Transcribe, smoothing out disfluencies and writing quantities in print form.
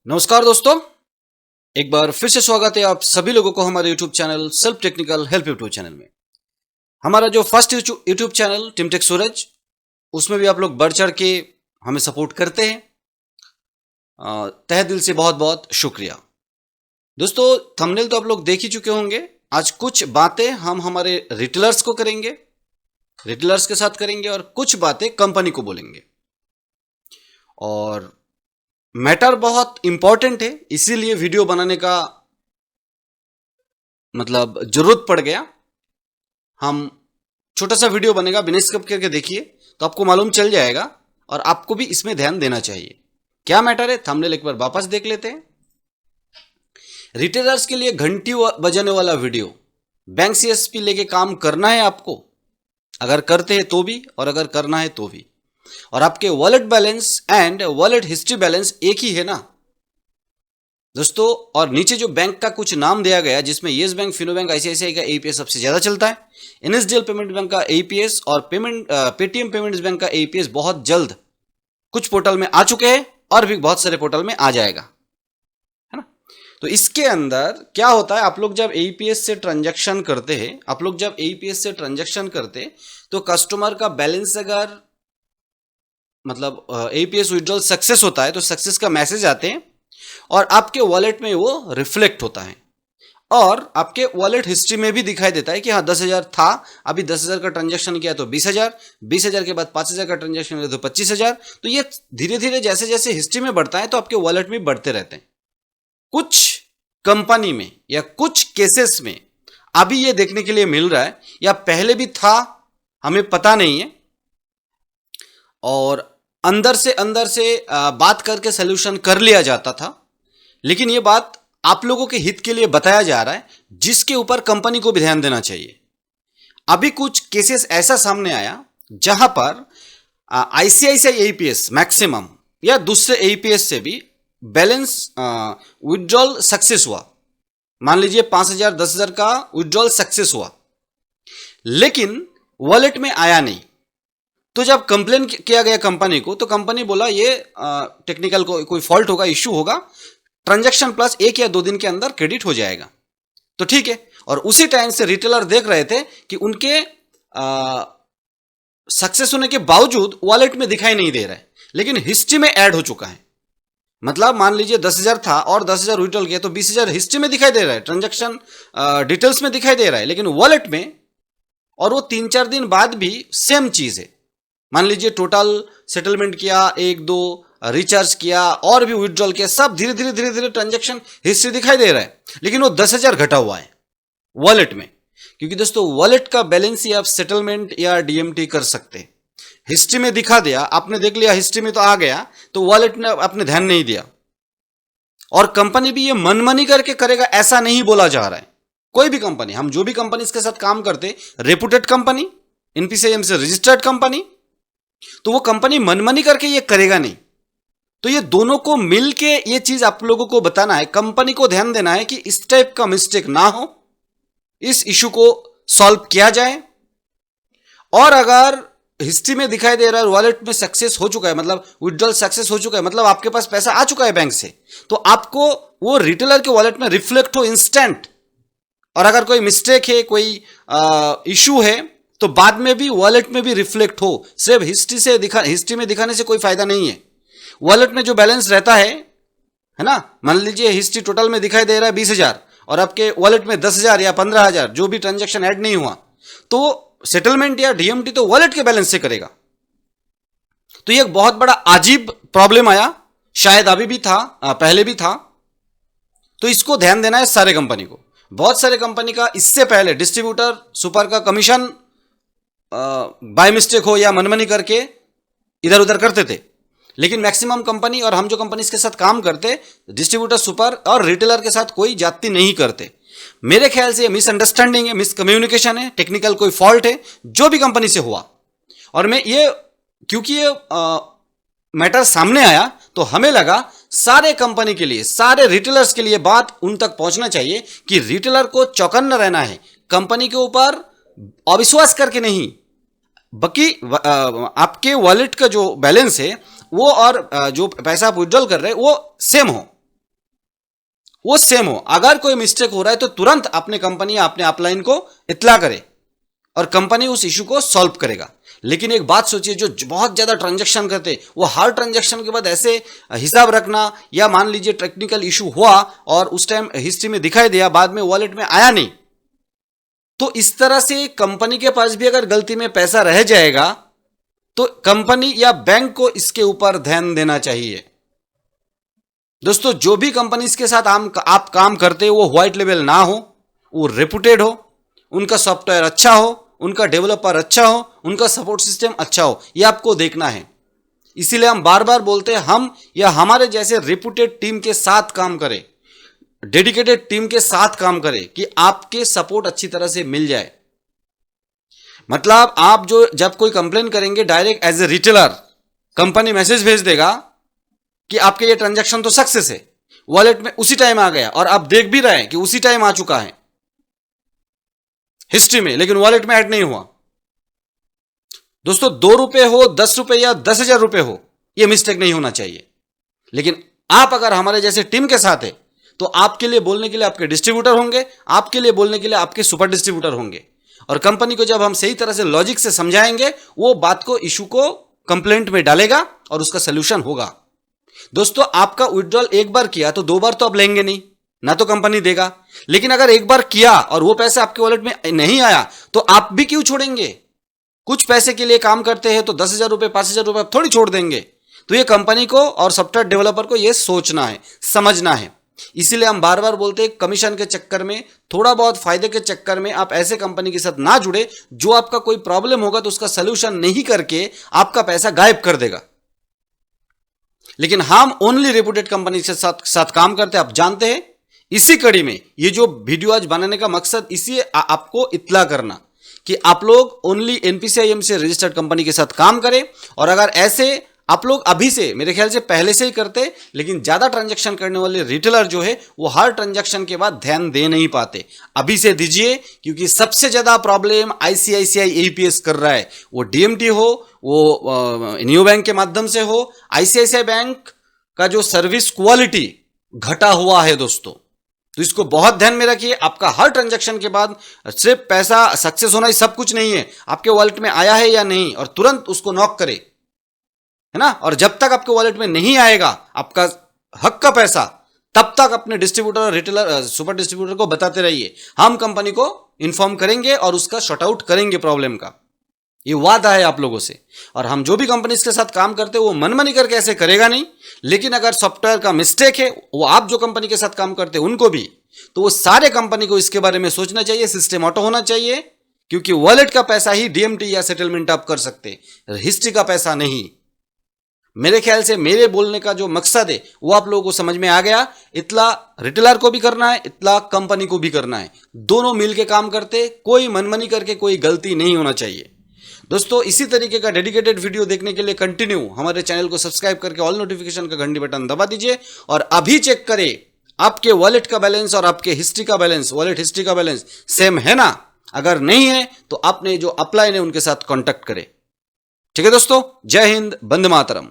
नमस्कार दोस्तों, एक बार फिर से स्वागत है आप सभी लोगों को हमारे YouTube channel self technical help YouTube channel में। हमारा जो फर्स्ट YouTube चैनल टिमटेक सूरज, उसमें भी आप लोग बढ़ चढ़ के हमें सपोर्ट करते हैं। तहे दिल से बहुत बहुत शुक्रिया। दोस्तों, थंबनेल तो आप लोग देख ही चुके होंगे। आज कुछ बातें हम हमारे रिटेलर्स को करेंगे, रिटेलर्स के साथ करेंगे, और कुछ बातें कंपनी को बोलेंगे। और मैटर बहुत इंपॉर्टेंट है, इसीलिए वीडियो बनाने का जरूरत पड़ गया। हम छोटा सा वीडियो बनेगा, बिना स्किप करके देखिए तो आपको मालूम चल जाएगा, और आपको भी इसमें ध्यान देना चाहिए। क्या मैटर है, थंबनेल एक बार वापस देख लेते हैं। रिटेलर्स के लिए घंटी बजाने वाला वीडियो। बैंक सीएसपी लेके काम करना है आपको, अगर करते हैं तो भी, और अगर करना है तो भी। और आपके wallet balance and wallet history balance एक ही है ना दोस्तों। और नीचे जो बैंक का कुछ नाम दिया गया, जिसमें yes bank, Fino bank, ICICI का एईपीएस सबसे ज्यादा चलता है। एनएसडीएल पेमेंट बैंक का एईपीएस और पेटीएम पेमेंट्स बैंक का एईपीएस बहुत जल्द कुछ पोर्टल में आ चुके हैं, और भी बहुत सारे पोर्टल में आ जाएगा, है ना। तो इसके अंदर क्या होता है, आप लोग जब एईपीएस से ट्रांजैक्शन करते हैं, तो कस्टमर का बैलेंस अगर एईपीएस विड्रॉल सक्सेस होता है तो सक्सेस का मैसेज आते हैं, और आपके वॉलेट में वो रिफ्लेक्ट होता है, और आपके वॉलेट हिस्ट्री में भी दिखाई देता है कि हाँ 10,000 था, अभी 10,000 का ट्रांजैक्शन किया तो 20,000, 20,000 के बाद 5,000 का ट्रांजैक्शन किया तो 25,000। तो ये धीरे धीरे जैसे जैसे हिस्ट्री में बढ़ता है तो आपके वॉलेट में बढ़ते रहते हैं। कुछ कंपनी में या कुछ केसेस में अभी ये देखने के लिए मिल रहा है, या पहले भी था, हमें पता नहीं है, और अंदर से बात करके सोल्यूशन कर लिया जाता था। लेकिन ये बात आप लोगों के हित के लिए बताया जा रहा है, जिसके ऊपर कंपनी को भी ध्यान देना चाहिए। अभी कुछ केसेस ऐसा सामने आया जहां पर आईसीआईसीआई एईपीएस मैक्सिमम या दूसरे एईपीएस से भी बैलेंस विड्रॉल सक्सेस हुआ। मान लीजिए 5,000 10,000 का विड्रॉल सक्सेस हुआ, लेकिन वॉलेट में आया नहीं। तो जब कंप्लेन किया गया कंपनी को, तो कंपनी बोला ये टेक्निकल कोई फॉल्ट होगा, इश्यू होगा, ट्रांजैक्शन प्लस 1 या 2 दिन के अंदर क्रेडिट हो जाएगा। तो ठीक है। और उसी टाइम से रिटेलर देख रहे थे कि उनके सक्सेस होने के बावजूद वॉलेट में दिखाई नहीं दे रहा है, लेकिन हिस्ट्री में ऐड हो चुका है। मतलब मान लीजिए 10,000 था और 10,000 विड्रॉल किया तो 20,000 हिस्ट्री में दिखाई दे रहा है, ट्रांजैक्शन डिटेल्स में दिखाई दे रहा है, लेकिन वॉलेट में, और वो 3-4 दिन बाद भी सेम चीज है। मान लीजिए टोटल सेटलमेंट किया, 1-2 रिचार्ज किया, और भी विड्रॉल किया, सब धीरे धीरे ट्रांजैक्शन हिस्ट्री दिखाई दे रहा है, लेकिन वो 10,000 घटा हुआ है वॉलेट में। क्योंकि दोस्तों, वॉलेट का बैलेंस ही आप सेटलमेंट या डीएमटी कर सकते हैं। हिस्ट्री में दिखा दिया, आपने देख लिया, हिस्ट्री में तो आ गया, तो वॉलेट ने आपने ध्यान नहीं दिया। और कंपनी भी ये मनमानी करके करेगा ऐसा नहीं बोला जा रहा है। कोई भी कंपनी, हम जो भी कंपनी इसके साथ काम करते, रेपुटेड कंपनी, एनपीसीआईएम से रजिस्टर्ड कंपनी, तो वो कंपनी मनमानी करके ये करेगा नहीं। तो ये दोनों को मिलके ये चीज आप लोगों को बताना है, कंपनी को ध्यान देना है कि इस टाइप का मिस्टेक ना हो, इस इशू को सॉल्व किया जाए। और अगर हिस्ट्री में दिखाई दे रहा है वॉलेट में सक्सेस हो चुका है, मतलब विड्रॉल सक्सेस हो चुका है, मतलब आपके पास पैसा आ चुका है बैंक से, तो आपको वो रिटेलर के वॉलेट में रिफ्लेक्ट हो इंस्टेंट। और अगर कोई मिस्टेक है, कोई इशू है, तो बाद में भी वॉलेट में भी रिफ्लेक्ट हो। सिर्फ हिस्ट्री में दिखाने से कोई फायदा नहीं है। वॉलेट में जो बैलेंस रहता है ना, मान लीजिए हिस्ट्री टोटल में दिखाई दे रहा है 20,000, और आपके वॉलेट में 10,000 या 15,000 जो भी ट्रांजैक्शन ऐड नहीं हुआ, तो सेटलमेंट या डीएमटी तो वॉलेट के बैलेंस से करेगा। तो ये एक बहुत बड़ा अजीब प्रॉब्लम आया, शायद अभी भी था, पहले भी था। तो इसको ध्यान देना है सारे कंपनी को। बहुत सारे कंपनी का इससे पहले डिस्ट्रीब्यूटर सुपर का कमीशन बाय मिस्टेक हो या मनमानी करके इधर उधर करते थे, लेकिन मैक्सिमम कंपनी, और हम जो कंपनी के साथ काम करते, डिस्ट्रीब्यूटर सुपर और रिटेलर के साथ कोई जाति नहीं करते। मेरे ख्याल से मिसअंडरस्टैंडिंग है, मिसकम्युनिकेशन है, टेक्निकल कोई फॉल्ट है जो भी कंपनी से हुआ। और मैं ये, क्योंकि ये मैटर सामने आया, तो हमें लगा सारे कंपनी के लिए, सारे रिटेलर्स के लिए बात उन तक पहुंचना चाहिए कि रिटेलर को चौकन्ना रहना है, कंपनी के ऊपर अविश्वास करके नहीं, बाकी आपके वॉलेट का जो बैलेंस है वो और जो पैसा आप विड्रॉल कर रहे हैं वो सेम हो। वो सेम हो। अगर कोई मिस्टेक हो रहा है तो तुरंत अपने कंपनी या अपने अपलाइन को इत्तला करे और कंपनी उस इशू को सॉल्व करेगा। लेकिन एक बात सोचिए, जो बहुत ज्यादा ट्रांजैक्शन करते वो हर ट्रांजैक्शन के बाद ऐसे हिसाब रखना, या मान लीजिए टेक्निकल इशू हुआ और उस टाइम हिस्ट्री में दिखाई दिया, बाद में वॉलेट में आया नहीं, तो इस तरह से कंपनी के पास भी अगर गलती में पैसा रह जाएगा तो कंपनी या बैंक को इसके ऊपर ध्यान देना चाहिए। दोस्तों, जो भी कंपनीज के साथ आप काम करते हो वो व्हाइट लेवल ना हो, वो रेपुटेड हो, उनका सॉफ्टवेयर अच्छा हो, उनका डेवलपर अच्छा हो, उनका सपोर्ट सिस्टम अच्छा हो, ये आपको देखना है। इसीलिए हम बार बार बोलते हैं हम या हमारे जैसे रेपुटेड टीम के साथ काम करें, डेडिकेटेड टीम के साथ काम करें कि आपके सपोर्ट अच्छी तरह से मिल जाए। मतलब आप जो जब कोई कंप्लेन करेंगे, direct as a retailer company message भेज देगा कि आपके ये ट्रांजैक्शन तो सक्सेस है, वॉलेट में उसी टाइम आ गया, और आप देख भी रहे हैं कि उसी टाइम आ चुका है हिस्ट्री में, लेकिन वॉलेट में ऐड नहीं हुआ। दोस्तों, 2 रुपए हो, 10 रुपए या 10,000 रुपए हो, यह मिस्टेक नहीं होना चाहिए। लेकिन आप अगर हमारे जैसे टीम के साथ है तो आपके लिए बोलने के लिए आपके डिस्ट्रीब्यूटर होंगे, आपके लिए बोलने के लिए आपके सुपर डिस्ट्रीब्यूटर होंगे, और कंपनी को जब हम सही तरह से लॉजिक से समझाएंगे, वो बात को, इशू को कंप्लेंट में डालेगा और उसका सोल्यूशन होगा। दोस्तों, आपका विड्रॉल एक बार किया तो 2 बार तो आप लेंगे नहीं, ना तो कंपनी देगा। लेकिन अगर एक बार किया और वो पैसा आपके वॉलेट में नहीं आया तो आप भी क्यों छोड़ेंगे? कुछ पैसे के लिए काम करते हैं तो 10,000 रुपए, 5,000 रुपए आप थोड़ी छोड़ देंगे। तो ये कंपनी को और सॉफ्टवेयर डेवलपर को ये सोचना है, समझना है। इसीलिए हम बार बार बोलते हैं, कमीशन के चक्कर में, थोड़ा बहुत फायदे के चक्कर में आप ऐसे कंपनी के साथ ना जुड़े जो आपका कोई प्रॉब्लम होगा तो उसका सोल्यूशन नहीं करके आपका पैसा गायब कर देगा। लेकिन हम ओनली रेपुटेड कंपनी के साथ काम करते हैं, आप जानते हैं। इसी कड़ी में ये जो वीडियो आज बनाने का मकसद इसी आपको इत्तला करना कि आप लोग ओनली एनपीसीआईएम से रजिस्टर्ड कंपनी के साथ काम करें। और अगर ऐसे आप लोग अभी से, मेरे ख्याल से पहले से ही करते, लेकिन ज्यादा ट्रांजैक्शन करने वाले रिटेलर जो है वो हर ट्रांजैक्शन के बाद ध्यान दे नहीं पाते, अभी से दीजिए। क्योंकि सबसे ज्यादा प्रॉब्लम आईसीआईसीआई एईपीएस कर रहा है, वो डीएमटी हो, वो न्यू बैंक के माध्यम से हो। आईसीआईसीआई बैंक का जो सर्विस क्वालिटी घटा हुआ है दोस्तों, तो इसको बहुत ध्यान में रखिए। आपका हर ट्रांजैक्शन के बाद सिर्फ पैसा सक्सेस होना ही सब कुछ नहीं है, आपके वॉलेट में आया है या नहीं, और तुरंत उसको नॉक करे, है ना। और जब तक आपके वॉलेट में नहीं आएगा आपका हक का पैसा, तब तक अपने डिस्ट्रीब्यूटर और रिटेलर, सुपर डिस्ट्रीब्यूटर को बताते रहिए। हम कंपनी को इन्फॉर्म करेंगे और उसका शॉर्ट आउट करेंगे प्रॉब्लम का, ये वादा है आप लोगों से। और हम जो भी कंपनी के साथ काम करते हैं वो मनमानी करके ऐसे करेगा नहीं। लेकिन अगर सॉफ्टवेयर का मिस्टेक है, वो आप जो कंपनी के साथ काम करते हैं उनको भी, तो वो सारे कंपनी को इसके बारे में सोचना चाहिए, सिस्टम ऑटो होना चाहिए। क्योंकि वॉलेट का पैसा ही डीएमटी या सेटलमेंट आप कर सकते, हिस्ट्री का पैसा नहीं। मेरे ख्याल से मेरे बोलने का जो मकसद है वो आप लोगों को समझ में आ गया। इतना रिटेलर को भी करना है, इतना कंपनी को भी करना है, दोनों मिलके काम करते, कोई मनमानी करके कोई गलती नहीं होना चाहिए। दोस्तों, इसी तरीके का डेडिकेटेड वीडियो देखने के लिए कंटिन्यू हमारे चैनल को सब्सक्राइब करके ऑल नोटिफिकेशन का घंटी बटन दबा दीजिए। और अभी चेक करें आपके वॉलेट का बैलेंस और आपके हिस्ट्री का बैलेंस, वॉलेट हिस्ट्री का बैलेंस सेम है ना। अगर नहीं है तो आपने जो अपलाइन है उनके साथ कॉन्टैक्ट करें। ठीक है दोस्तों, जय हिंद, वंदे मातरम।